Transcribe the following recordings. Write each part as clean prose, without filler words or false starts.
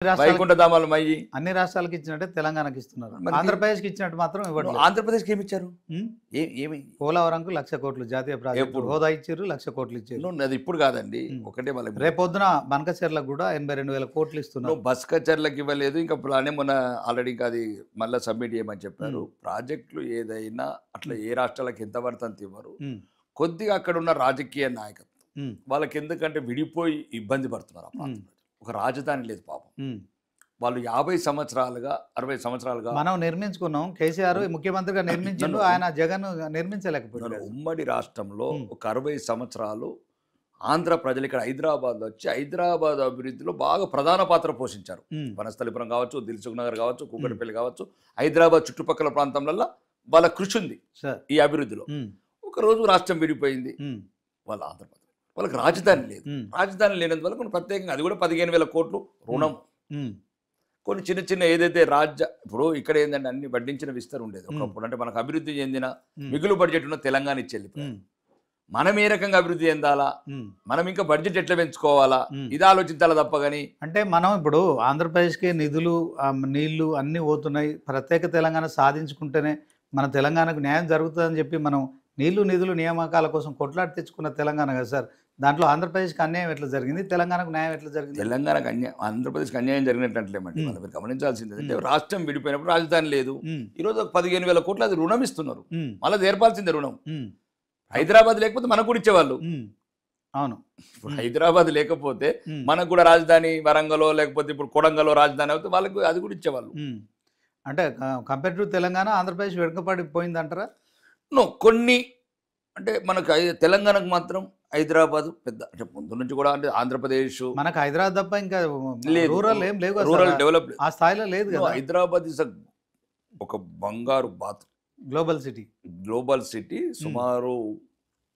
వైకుంఠ ధామాలు మయ్యి అన్ని రాష్ట్రాలకు ఇచ్చినట్టే తెలంగాణకి ఇస్తున్నారు. మనకి- ఆంధ్రప్రదేశ్కి ఇచ్చినట్టు మాత్రం ఇవ్వట్లేదు. ఆంధ్రప్రదేశ్కి ఏమి ఇచ్చారు? ఉం? ఏమి పోలవరంకు 1,00,000 కోట్లు జాతీయ ప్రాజెక్టు ఎప్పుడు? హోదా ఇచ్చారు, 1,00,000 కోట్లు ఇచ్చారు. నువ్వు అది ఇప్పుడు కాదండి, ఉం. ఒకటే మళ్ళీ రేపొద్దున బనకచెర్లకు కూడా 82,000 కోట్లు ఇస్తున్నారు. నువ్వు బస్ కచర్లకు ఇవ్వలేదు, ఇంకా ప్లానే మొన్న ఆల్రెడీ ఇంకా అది మళ్ళీ సబ్మిట్ చేయమని చెప్పారు. ప్రాజెక్టులు ఏదైనా అట్లా ఏ రాష్ట్రాలకు ఎంత పడుతుంది ఇవ్వరు. ఉం. కొద్దిగా అక్కడ ఉన్న రాజకీయ నాయకత్వం ఉం. వాళ్ళకి ఎందుకంటే విడిపోయి ఇబ్బంది పడుతున్నారు. ఆ ఉం. ప్రాంతంలో ఒక రాజధాని లేదు పాపం. ఉం. వాళ్ళు 50 సంవత్సరాలుగా 60 సంవత్సరాలుగా మనం నిర్మించుకున్నాం. కేసీఆర్ ముఖ్యమంత్రిగా నిర్మించిండు, ఆయన జగన్ నిర్మించలేకపోయాడు. ఉమ్మడి రాష్ట్రంలో ఉం. ఒక 60 సంవత్సరాలు ఆంధ్ర ప్రజలు ఇక్కడ హైదరాబాద్ వచ్చి హైదరాబాద్ అభివృద్ధిలో బాగా ప్రధాన పాత్ర పోషించారు. ఉం. వనస్థలిపురం కావచ్చు, దిల్సుఖ్ నగర్ కావచ్చు, కూకట్పల్లి కావచ్చు, హైదరాబాద్ చుట్టుపక్కల ప్రాంతంలో వాళ్ళ కృషి ఉంది సార్. ఈ అభివృద్ధిలో. ఉం. ఒక రోజు రాష్ట్రం విడిపోయింది, ఉం. వాళ్ళ ఆంధ్రప్రదేశ్ వాళ్ళకి రాజధాని లేదు. ఉం. రాజధాని లేనందువల్ల కొన్ని ప్రత్యేకంగా అది కూడా 15,000 కోట్లు రుణం. ఉం. కొన్ని చిన్న చిన్న ఏదైతే ఇప్పుడు ఇక్కడ ఏంటంటే అన్ని వడ్డించిన విస్తర ఉండేది ఒకప్పుడు. అంటే మనకు అభివృద్ధి చెందిన మిగులు బడ్జెట్ ఉన్న తెలంగాణ ఇచ్చేది. ఉం. మనం ఏ రకంగా అభివృద్ధి చెందాలా, ఉం. మనం ఇంకా బడ్జెట్ ఎట్లా పెంచుకోవాలా, ఇది ఆలోచించాలా తప్ప కానీ అంటే మనం ఇప్పుడు ఆంధ్రప్రదేశ్కి నిధులు నీళ్లు అన్నీ పోతున్నాయి, ప్రత్యేక తెలంగాణ సాధించుకుంటేనే మన తెలంగాణకు న్యాయం జరుగుతుందని చెప్పి మనం నీళ్లు నిధులు నియామకాల కోసం కొట్లాడి తెచ్చుకున్న తెలంగాణ కదా సార్. దాంట్లో ఆంధ్రప్రదేశ్కి అన్యాయం ఎట్లా జరిగింది, తెలంగాణకు న్యాయం ఎట్లా జరిగింది? తెలంగాణకు ఆంధ్రప్రదేశ్కి అన్యాయం జరిగినట్లేమండి. మనం మీరు గమనించాల్సింది అంటే రాష్ట్రం విడిపోయినప్పుడు రాజధాని లేదు. ఉం. ఈరోజు ఒక 15,000 కోట్లు అది రుణం ఇస్తున్నారు. ఉం. మళ్ళీ తీర్పాల్సిందే రుణం. ఉం. హైదరాబాద్ లేకపోతే మనకు కూడా ఇచ్చేవాళ్ళు. ఉం. అవును. ఇప్పుడు హైదరాబాద్ లేకపోతే ఉం. మనకు కూడా రాజధాని వరంగలో లేకపోతే ఇప్పుడు కొడంగలో రాజధాని అవుతే వాళ్ళకు అది కూడా ఇచ్చేవాళ్ళు. ఉం. అంటే కంపేర్ టు తెలంగాణ ఆంధ్రప్రదేశ్ వెనుకపడిపోయిందంటారా? కొన్ని అంటే మనకు తెలంగాణకు మాత్రం హైదరాబాద్ పెద్ద అంటే ముందు నుంచి కూడా అంటే ఆంధ్రప్రదేశ్ మనకు హైదరాబాద్ తప్ప ఇంకా లేదు. రూరల్ ఏం లేవు కదా రూరల్ సార్. డెవలప్ ఆ స్థాయిలో లేదు కదా. హైదరాబాద్ ఇస్ ఒక బంగారు బాత్ గ్లోబల్ సిటీ. Global city. సుమారు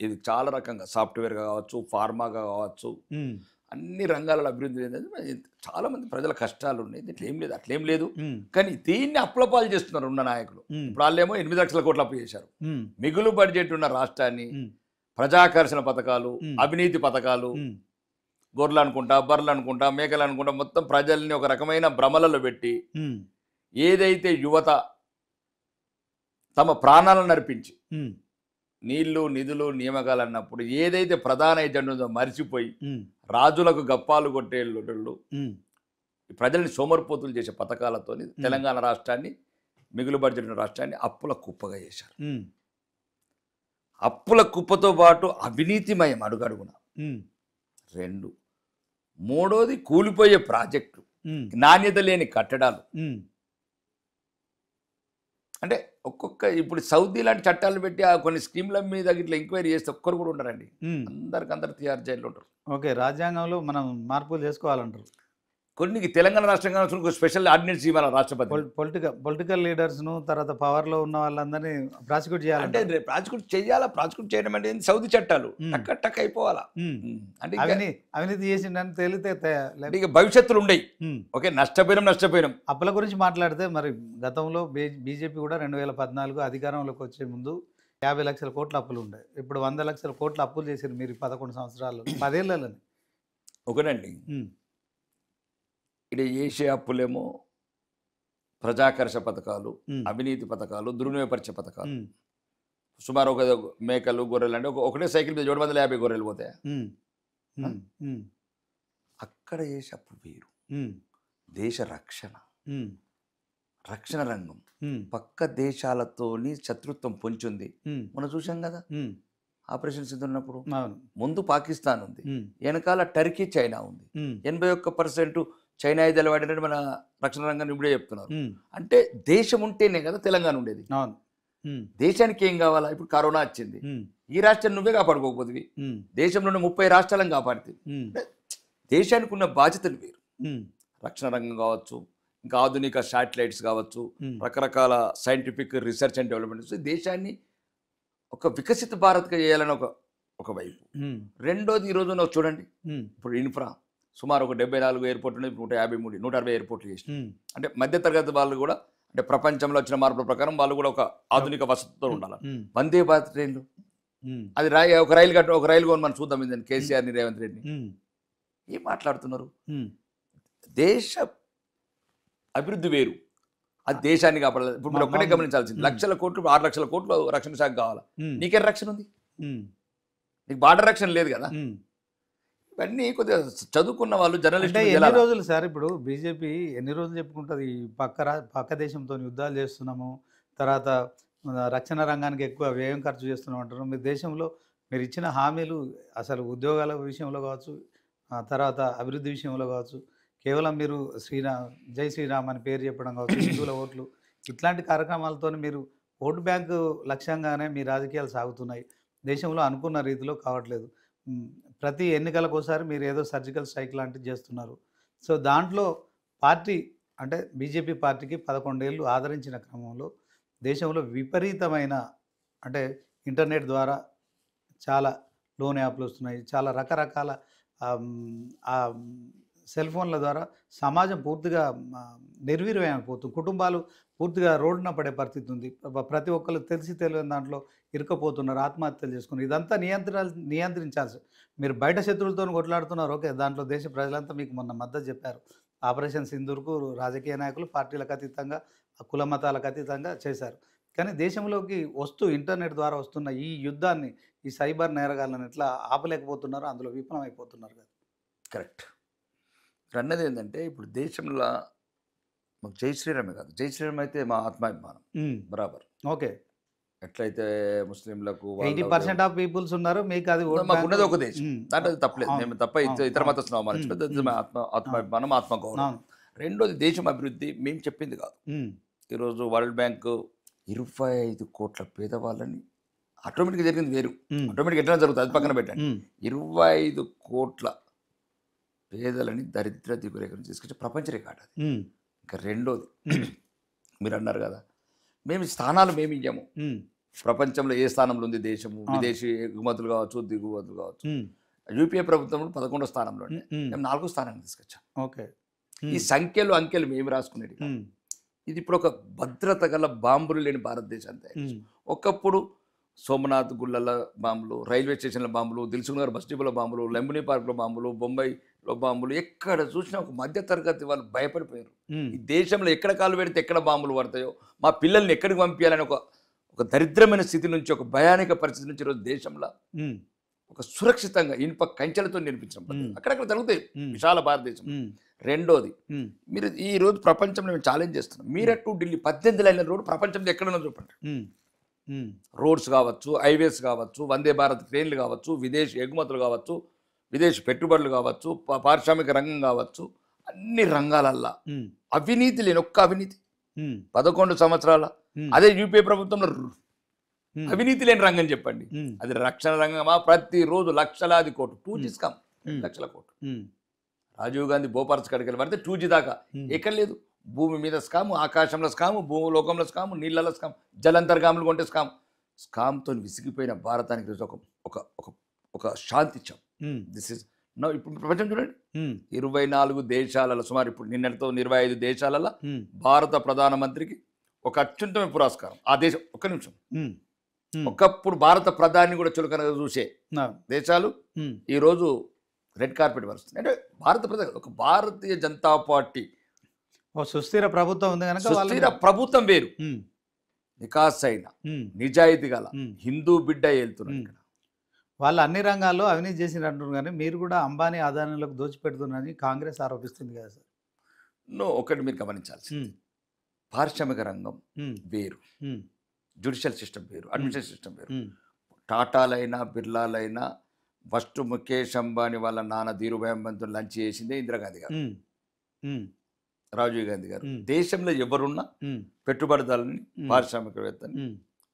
ఇది చాలా రకంగా సాఫ్ట్వేర్గా కావచ్చు, ఫార్మాగా కావచ్చు, ఉం. అన్ని రంగాలలో అభివృద్ధి అనేది చాలా మంది ప్రజల కష్టాలు ఉన్నాయి. దీంట్లో ఏం లేదు, అట్లేం లేదు. ఉం. కానీ దీన్ని అప్పులపాలు చేస్తున్నారు ఉన్న నాయకులు. ఉం. ఇప్పుడు వాళ్ళేమో 8 లక్షల కోట్లు అప్పు చేశారు. ఉం. మిగులు బడ్జెట్ ఉన్న రాష్ట్రాన్ని ఉం. ప్రజాకర్షణ పథకాలు, ఉం. అవినీతి పథకాలు, ఉం. గొర్రెలు అనుకుంటా, బర్రెలు అనుకుంటా, మేకలు అనుకుంటా మొత్తం ప్రజల్ని ఒక రకమైన భ్రమలలో పెట్టి ఉం. ఏదైతే యువత తమ ప్రాణాలను నర్పించి ఉం. నీళ్లు నిధులు నియామకాలు అన్నప్పుడు ఏదైతే ప్రధాన ఎజెండా ఉందో మర్చిపోయి ఉం. రాజులకు గప్పాలు కొట్టేళ్ళు ఉం. ప్రజల్ని సోమరిపోతులు చేసే పథకాలతో తెలంగాణ రాష్ట్రాన్ని, మిగులు బడ్జెట్ ఉన్న రాష్ట్రాన్ని అప్పుల కుప్పగా చేశారు. ఉం. అప్పుల కుప్పతో పాటు అవినీతిమయం అడుగడుగున. ఉం. 2 మూడోది కూలిపోయే ప్రాజెక్టులు, ఉం. నాణ్యత లేని కట్టడాలు. ఉం. అంటే ఇప్పుడు సౌదీ లాంటి చట్టాలు పెట్టి ఆ కొన్ని స్కీమ్ల మీద ఇట్లా ఎంక్వైరీ చేస్తే ఒక్కరు కూడా ఉండరండి. ఉం. అందరు తిహార్ జైల్లో ఉంటారు. ఓకే, రాజ్యాంగంలో మనం మార్పులు చేసుకోవాలంటారు. కొన్ని తెలంగాణ రాష్ట్రంగా స్పెషల్ ఆర్డినెన్స్ ఇవ్వాలి రాష్ట్రపతి. పొలిటికల్ లీడర్స్ను, తర్వాత పవర్లో ఉన్న వాళ్ళందరినీ ప్రాసిక్యూట్ అంటే చేయాలంటే ప్రాసిక్యూట్ చేయాలా? ప్రాసిక్యూట్ చేయడం అంటే సౌదీ చట్టాలు టక్ అయిపోవాలా? అంటే అవినీతి చేసిండని తేలితే అంటే ఇక భవిష్యత్తులు ఉండయి. ఓకే, నష్టపోయినాం. అప్పుల గురించి మాట్లాడితే మరి గతంలో బీజేపీ కూడా 2014 అధికారంలోకి వచ్చే ముందు 50 లక్షల కోట్ల అప్పులు ఉండే. ఇప్పుడు 100 లక్షల కోట్ల అప్పులు చేశారు మీరు 11 సంవత్సరాలు, 10 ఏళ్ళని. ఒకనండి, ఇక్కడ చేసే అప్పులేమో ప్రజాకర్ష పథకాలు, అవినీతి పథకాలు, దుర్వినియోగపరిచే పథకాలు. సుమారు ఒక మేకలు, గొర్రెలు అంటే ఒకటే సైకిల్ మీద 750 గొర్రెలు పోతాయి. అక్కడ చేసే అప్పు వేరు. దేశ రక్షణ రంగం పక్క దేశాలతోని శత్రుత్వం పొంచుంది. మనం చూసాం కదా ఆపరేషన్ సింధు ఉన్నప్పుడు. ముందు పాకిస్తాన్ ఉంది, వెనకాల టర్కీ, చైనా ఉంది. 81% చైనా ఇదలు వాడినట్టు మన రక్షణ రంగాన్ని ఇప్పుడే చెప్తున్నారు. అంటే దేశం ఉంటేనే కదా తెలంగాణ ఉండేది. దేశానికి ఏం కావాలా? ఇప్పుడు కరోనా వచ్చింది, ఈ రాష్ట్రాన్ని నువ్వే కాపాడుకోకపోతే దేశంలోని 30 రాష్ట్రాలను కాపాడుతుంది. దేశానికి ఉన్న బాధ్యతలు వేరు. రక్షణ రంగం కావచ్చు, ఇంకా ఆధునిక శాటిలైట్స్ కావచ్చు, రకరకాల సైంటిఫిక్ రీసెర్చ్ అండ్ డెవలప్మెంట్స్ దేశాన్ని ఒక వికసిత భారత్గా చేయాలని ఒక వైపు. రెండోది ఈరోజు నువ్వు చూడండి, ఇప్పుడు ఇన్ఫ్రా సుమారు ఒక 74 ఎయిర్పోర్ట్లు ఉన్నాయి, 153 160 ఎయిర్పోర్ట్లు చేసి. అంటే మధ్యతరగతి వాళ్ళు కూడా అంటే ప్రపంచంలో వచ్చిన మార్పుల ప్రకారం వాళ్ళు కూడా ఒక ఆధునిక వసతితో ఉండాలి. వందే భారత్ ట్రైన్లు అది ఒక రైలు కొని మనం చూద్దాం. కేసీఆర్ ని, రేవంత్ రెడ్డిని ఏం మాట్లాడుతున్నారు? దేశ అభివృద్ధి వేరు, అది దేశాన్ని కాపాడాలి. ఇప్పుడు మీరు ఒక్కటే గమనించాల్సింది, లక్షల కోట్లు 6 లక్షల కోట్లు రక్షణ శాఖ కావాలా, నీకేం రక్షణ ఉంది? నీకు బార్డర్ రక్షణ లేదు కదా. ఇవన్నీ కొద్దిగా చదువుకున్న వాళ్ళు జర్నలిస్ట్. ఎన్ని రోజులు సార్ ఇప్పుడు బీజేపీ ఎన్ని రోజులు చెప్పుకుంటుంది పక్క దేశంతో యుద్ధాలు చేస్తున్నాము, తర్వాత రక్షణ రంగానికి ఎక్కువ వ్యయం ఖర్చు చేస్తున్నాం అంటారు. మీ దేశంలో మీరు ఇచ్చిన హామీలు అసలు ఉద్యోగాల విషయంలో కావచ్చు, తర్వాత అభివృద్ధి విషయంలో కావచ్చు, కేవలం మీరు జై శ్రీరామ్ అని పేరు చెప్పడం కావచ్చు, హిందువుల ఓట్లు, ఇట్లాంటి కార్యక్రమాలతో మీరు ఓటు బ్యాంకు లక్ష్యంగానే మీ రాజకీయాలు సాగుతున్నాయి. దేశంలో అనుకున్న రీతిలో కావట్లేదు. ప్రతి ఎన్నికలకోసారి మీరు ఏదో సర్జికల్ స్ట్రైక్ లాంటివి చేస్తున్నారు. సో దాంట్లో పార్టీ అంటే బీజేపీ పార్టీకి 11 ఏళ్ళు ఆదరించిన క్రమంలో దేశంలో విపరీతమైన అంటే ఇంటర్నెట్ ద్వారా చాలా లోన్ యాప్లు వస్తున్నాయి, చాలా రకరకాల సెల్ ఫోన్ల ద్వారా సమాజం పూర్తిగా నిర్వీర్యమైపోతుంది. కుటుంబాలు పూర్తిగా రోడ్డున పడే పరిస్థితి ఉంది. ప్రతి ఒక్కరు తెలియని దాంట్లో ఇరుక్కుపోతున్నారు, ఆత్మహత్యలు చేసుకున్నారు. ఇదంతా నియంత్రించాల్సి. మీరు బయట శత్రువులతో కొట్లాడుతున్నారు, ఓకే, దాంట్లో దేశ ప్రజలంతా మీకు మొన్న మద్దతు చెప్పారు. ఆపరేషన్ సింధూర్కు రాజకీయ నాయకులు పార్టీలకు అతీతంగా, కుల మతాలకు అతీతంగా చేశారు. కానీ దేశంలోకి ఇంటర్నెట్ ద్వారా వస్తున్న ఈ యుద్ధాన్ని, ఈ సైబర్ నేరగాళ్ళని ఎట్లా ఆపలేకపోతున్నారు, అందులో విఫలం అయిపోతున్నారు కదా. కరెక్ట్. అన్నది ఏంటంటే ఇప్పుడు దేశంలో మాకు జై శ్రీరామే కాదు, జై శ్రీరామ్ అయితే మా ఆత్మాభిమానం బరాబర్. ఓకే, ఎట్లయితే ముస్లింలకు 80% ఆఫ్ పీపుల్స్ ఉన్నారు, మీకు అది మాకు ఉన్నది ఒక దేశం, దాంట్లో అది తప్పలేదు. మేము తప్ప ఇతర మతస్థులు ఆత్మాభిమానం, ఆత్మగౌరవం. రెండోది దేశం అభివృద్ధి మేము చెప్పింది కాదు. ఈరోజు వరల్డ్ బ్యాంక్ 25 కోట్ల పేదవాళ్ళని ఆటోమేటిక్గా జరిగింది వేరు, ఆటోమేటిక్ ఎట్లా జరుగుతుంది అది పక్కన పెట్టండి. 25 కోట్ల పేదలని దరిద్ర దిగురేఖ నుంచి తీసుకొచ్చి ప్రపంచ రికార్డు అది. ఇంకా రెండోది మీరు అన్నారు కదా, మేము స్థానాలు మేము ఇయ్యము. ప్రపంచంలో ఏ స్థానంలో ఉంది దేశము, విదేశీ ఎగుమతులు కావచ్చు, దిగుమతులు కావచ్చు. యూపీఏ ప్రభుత్వంలో 11వ స్థానంలో ఉండే, మేము 4వ స్థానానికి తీసుకొచ్చాం. ఓకే, ఈ సంఖ్యలు అంకెలు మేము రాసుకునేది. ఇది ఇప్పుడు ఒక భద్రత గల బాంబులు లేని భారతదేశం. ఒకప్పుడు సోమనాథ్ గుళ్ళల బాంబులు, రైల్వే స్టేషన్ల బాంబులు, దిల్సుఖ్నగర్ బస్ డిపోలో బాంబులు, లంబిని పార్క్లో బాంబులు, బొంబాయిలో బాంబులు, ఎక్కడ చూసినా ఒక మధ్య తరగతి వాళ్ళు భయపడిపోయారు. ఈ దేశంలో ఎక్కడ కాలు పెడితే ఎక్కడ బాంబులు పడతాయో, మా పిల్లల్ని ఎక్కడికి పంపించాలని ఒక దరిద్రమైన స్థితి నుంచి, ఒక భయానిక పరిస్థితి నుంచి ఈరోజు దేశంలో ఒక సురక్షితంగా ఇనుప కంచెలతో నిర్మించడం అక్కడక్కడ జరుగుతాయి విశాల భారతదేశం. రెండోది, మీరు ఈ రోజు ప్రపంచంలో మేము ఛాలెంజ్ చేస్తున్నాం. మీరట్టు ఢిల్లీ 18 లైన్ల రోడ్డు ప్రపంచంలో ఎక్కడన్నా చూపండి. రోడ్స్ కావచ్చు, హైవేస్ కావచ్చు, వందే భారత్ ట్రైన్లు కావచ్చు, విదేశీ ఎగుమతులు కావచ్చు, విదేశీ పెట్టుబడులు కావచ్చు, పారిశ్రామిక రంగం కావచ్చు, అన్ని రంగాలల్లా అవినీతి లేని ఒక్క అవినీతి 11 సంవత్సరాల. అదే యూపీఏ ప్రభుత్వంలో అవినీతి లేని రంగం చెప్పండి, అది రక్షణ రంగమా? ప్రతిరోజు లక్షలాది కోట్లు 2G స్కామ్, 2 లక్షల కోట్లు. రాజీవ్ గాంధీ భోపాల్స్ కడికి పడితే 2G దాకా ఎక్కడ లేదు. భూమి మీద స్కాము, ఆకాశంలో స్కాము, భూలోకంలో స్కాము, నీళ్ళలో స్కామ్, జలంతర్గాములు కొంటే స్కామ్తో విసిగిపోయిన భారతానికి ఒక శాంతి ఇచ్చాం. This is no. ఇప్పుడు ప్రపంచం చూడండి, 24 దేశాలలో సుమారు, ఇప్పుడు నిన్నటితో 25 దేశాలలో భారత ప్రధానమంత్రికి ఒక అత్యుత్తమ పురస్కారం. ఆ దేశం ఒక్క నిమిషం, ఒకప్పుడు భారత ప్రధాని కూడా చులకనగా చూసే దేశాలు ఈరోజు రెడ్ కార్పెట్ వరుస్తుంది. అంటే భారత ప్రధాని, ఒక భారతీయ జనతా పార్టీ సుస్థిర ప్రభుత్వం ఉంది కనుక, సుస్థిర ప్రభుత్వం వేరు, నికాస్ అయిన నిజాయితీ గల హిందూ బిడ్డ వెళ్తున్నారు. వాళ్ళు అన్ని రంగాల్లో అవినీతి చేసినారు అంటున్నారు, కానీ మీరు కూడా అంబానీ అదానీలకు దోచిపెడుతున్నారని కాంగ్రెస్ ఆరోపిస్తుంది కదా సార్. ఒకటి మీరు గమనించాల్సి, పారిశ్రామిక రంగం వేరు, జ్యుడిషియల్ సిస్టమ్ వేరు, అడ్మినిస్ట్రేషన్ సిస్టమ్ వేరు. టాటాలైనా బిర్లాలైనా ఫస్ట్ ముఖేష్ అంబానీ వాళ్ళ నాన్న ధీరుభాయ్ అంబానీతో లంచ్ చేసిందే ఇందిరాగాంధీ గారు, రాజీవ్ గాంధీ గారు. దేశంలో ఎవరున్నా పెట్టుబడిదారులని, పారిశ్రామికవేత్తని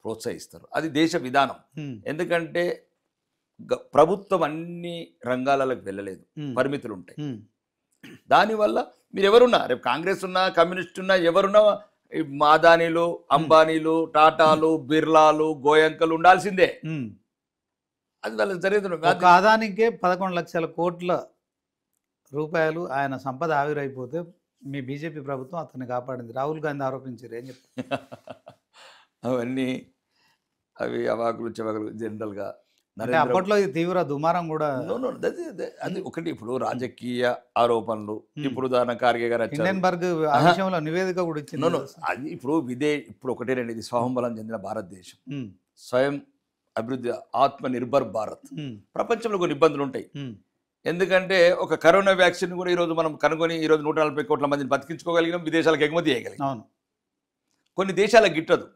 ప్రోత్సహిస్తారు. అది దేశ విధానం. ఎందుకంటే ప్రభుత్వం అన్ని రంగాలకు వెళ్ళలేదు, పరిమితులు ఉంటాయి. దానివల్ల మీరు ఎవరున్నా, రేపు కాంగ్రెస్ ఉన్నా, కమ్యూనిస్ట్ ఉన్నా, ఎవరున్నా అదానీలు, అంబానీలు, టాటాలు, బిర్లాలు, గోయంకలు ఉండాల్సిందే. అది వాళ్ళకి జరుగుతుంది. అదానికే 11 లక్షల కోట్ల రూపాయలు ఆయన సంపద ఆవిరైపోతే మీ బీజేపీ ప్రభుత్వం అతన్ని కాపాడింది. రాహుల్ గాంధీ ఆరోపించారు, ఏం చెప్తారు? అవన్నీ అవి అవాకులు చెవాకులు. జనరల్గా అంటే అప్పట్లో ఇది తీవ్ర దుమారం కూడా. అది ఒకటి. ఇప్పుడు రాజకీయ ఆరోపణలు, ఇప్పుడు దాని ఖార్గే గారు వచ్చారు. హిండెన్బర్గ్ ఆ విషయంలో నివేదిక కూడా ఇచ్చింది. అది ఇప్పుడు ఇప్పుడు ఒకటే రండి, ఇది స్వయంబలం చెందిన భారతదేశం, స్వయం అభివృద్ధి, ఆత్మ నిర్భర్ భారత్. ప్రపంచంలో కొన్ని ఇబ్బందులు ఉంటాయి. ఎందుకంటే ఒక కరోనా వ్యాక్సిన్ కూడా ఈరోజు మనం కనుగొని ఈరోజు 140 కోట్ల మందిని బతికించుకోగలిగినాం, విదేశాలకు ఎగుమతి చేయగలిగినాం. కొన్ని దేశాలకు గిట్టదు.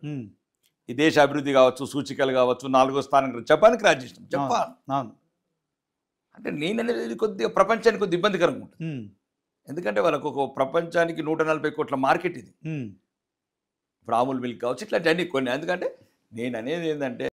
ఈ దేశ అభివృద్ధి కావచ్చు, సూచికలు కావచ్చు, 4వ స్థానం జపాన్కి రాజ్ చేసినాం. జపాన్ అంటే నేననేది కొద్దిగా ప్రపంచానికి కొద్ది ఇబ్బందికరంగా ఉంటుంది. ఎందుకంటే వాళ్ళకు ఒక ప్రపంచానికి 140 కోట్ల మార్కెట్ ఇది. ఇప్పుడు అమూల్ మిల్క్ కావచ్చు, ఇట్లాంటి అన్ని కొన్ని. ఎందుకంటే నేను అనేది ఏంటంటే